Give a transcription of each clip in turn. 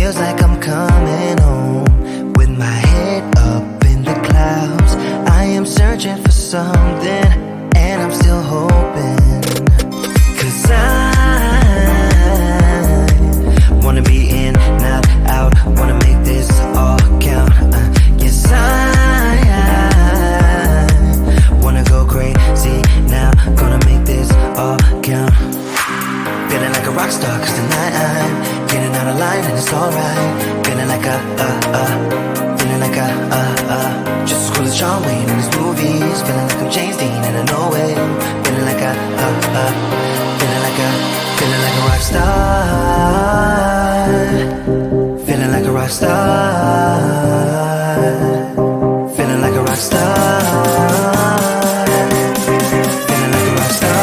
feels like I'm coming home with my head up in the clouds. I am searching for something and I'm still hoping, 'cause I wanna be in, not out, wanna make this all count. Yes, I wanna go crazy now, gonna make this all count. Feeling like a rock star 'cause tonight I'm getting out of line and it's alright. Feeling like feeling like just as cool as John Wayne in his movies. Feeling like I'm James Dean and I know it. Feeling like feeling like a rock star. Feeling like a rock star. Feeling like a rock star. Feeling like a rock star.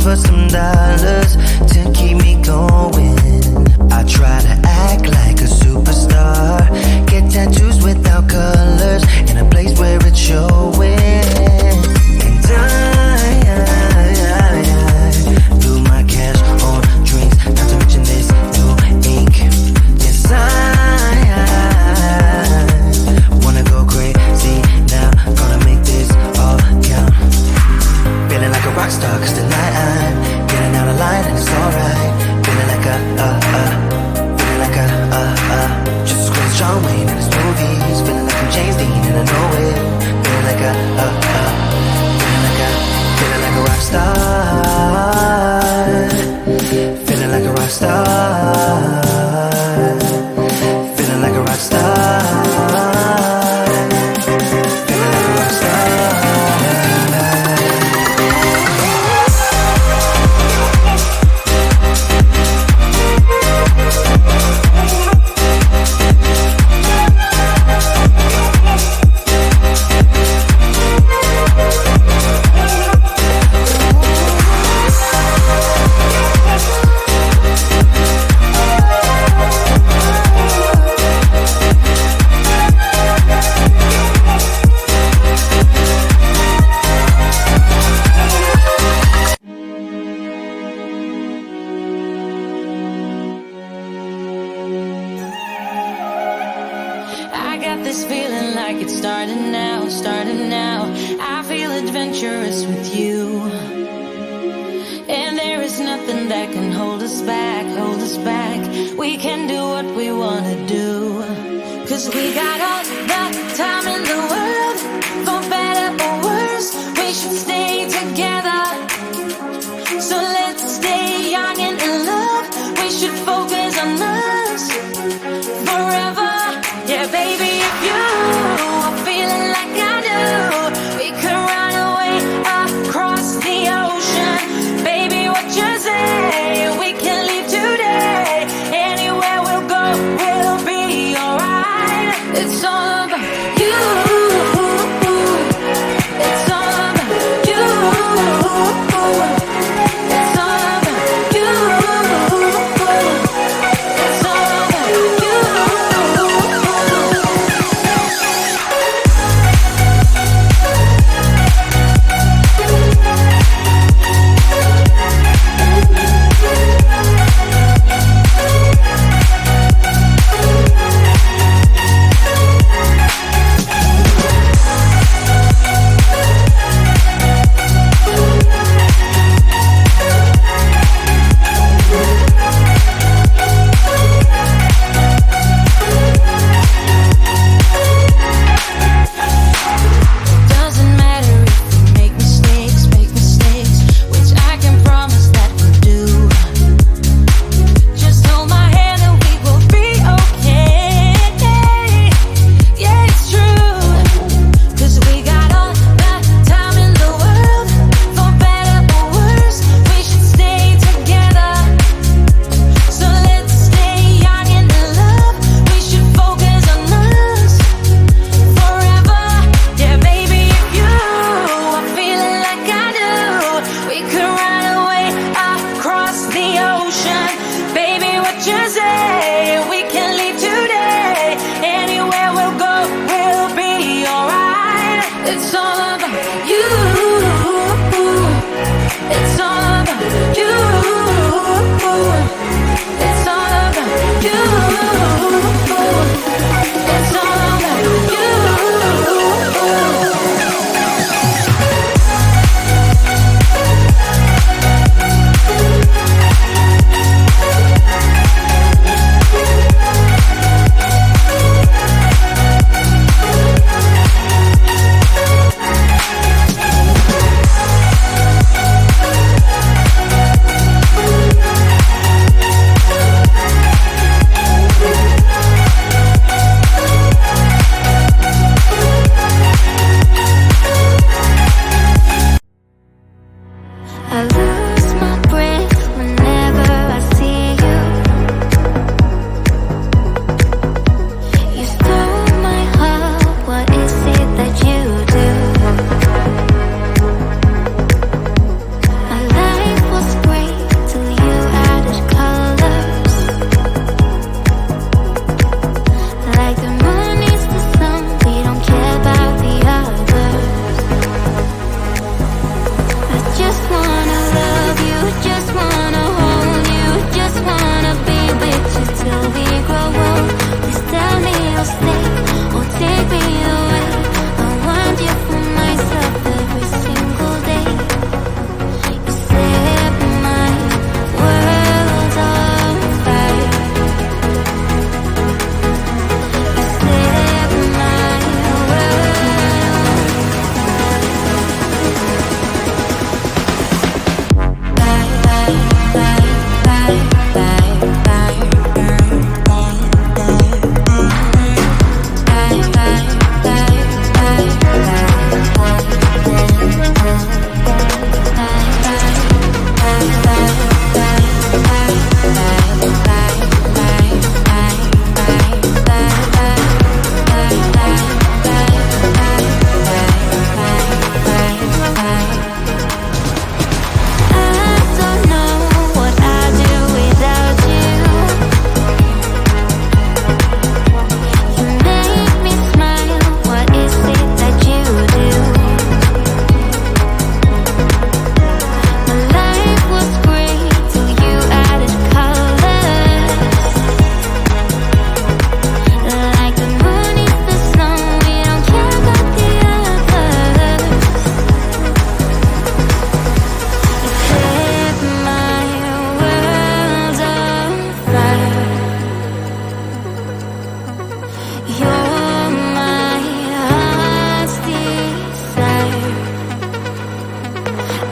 For some dollars to keep me going, I try to act like a superstar, get tattoos without colors in a place where it's showing. And I blew my cash on drinks, not to mention this new ink. Yes, I wanna go crazy now, gonna make this all count. Feeling like a rock star 'cause tonight I'm getting out of line and it's alright. Feeling like feeling like just as cool as John Wayne in his movies. Feeling like I'm James Dean and I know it. Feeling like feeling like a rock star. Feeling like a rock star. Feeling like a rock star. Feeling like a rock star. This feeling like it's starting now, starting now. I feel adventurous with you, and there is nothing that can hold us back, hold us back. We can do what we wanna do, 'cause we got all the time in the world. For better or worse, we should stay together. So let's stay young and in love. We should focus on us forever. Yeah, baby, if you are feeling like I do, we could run away across the ocean. Baby, what you say? We can leave today. Anywhere we'll go, we'll be alright. It's all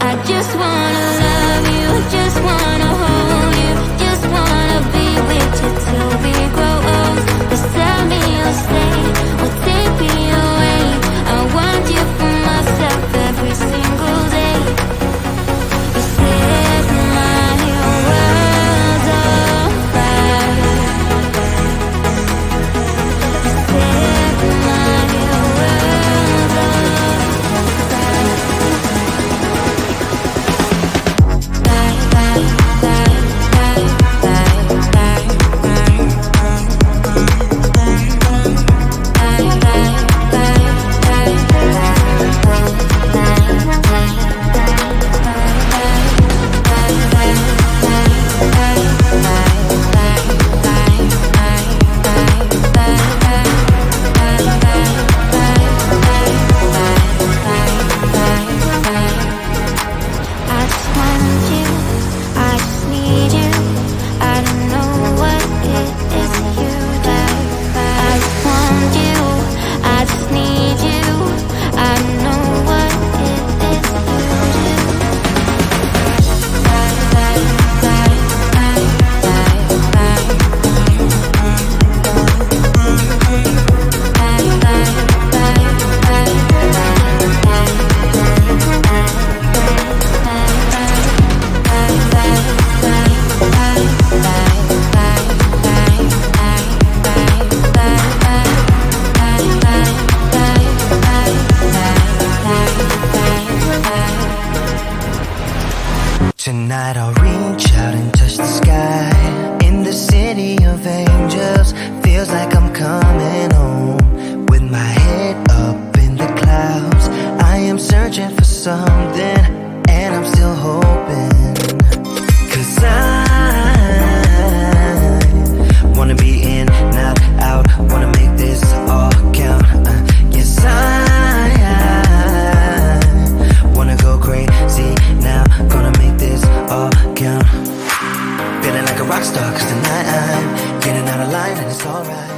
I just wanna love you, just wanna hold you, just wanna be with you till we grow old. Just tell me you'll stay or take me away. I want you for myself every single day. You set my world on fire. You set my world on I just want you, I just need you. I don't know what it is you do. I just want you, I just need you. I don't know what it is you Tonight I'll reach out and touch the sky. In the city of angels, feels like I'm coming home. With my head up in the clouds, I am searching for something, and I'm still hoping. 'Cause I wanna be in, not out, wanna make this all count. Yes, I wanna go crazy now, gonna make this all count. Feeling like a rock star, 'cause tonight I'm getting out of line and it's alright.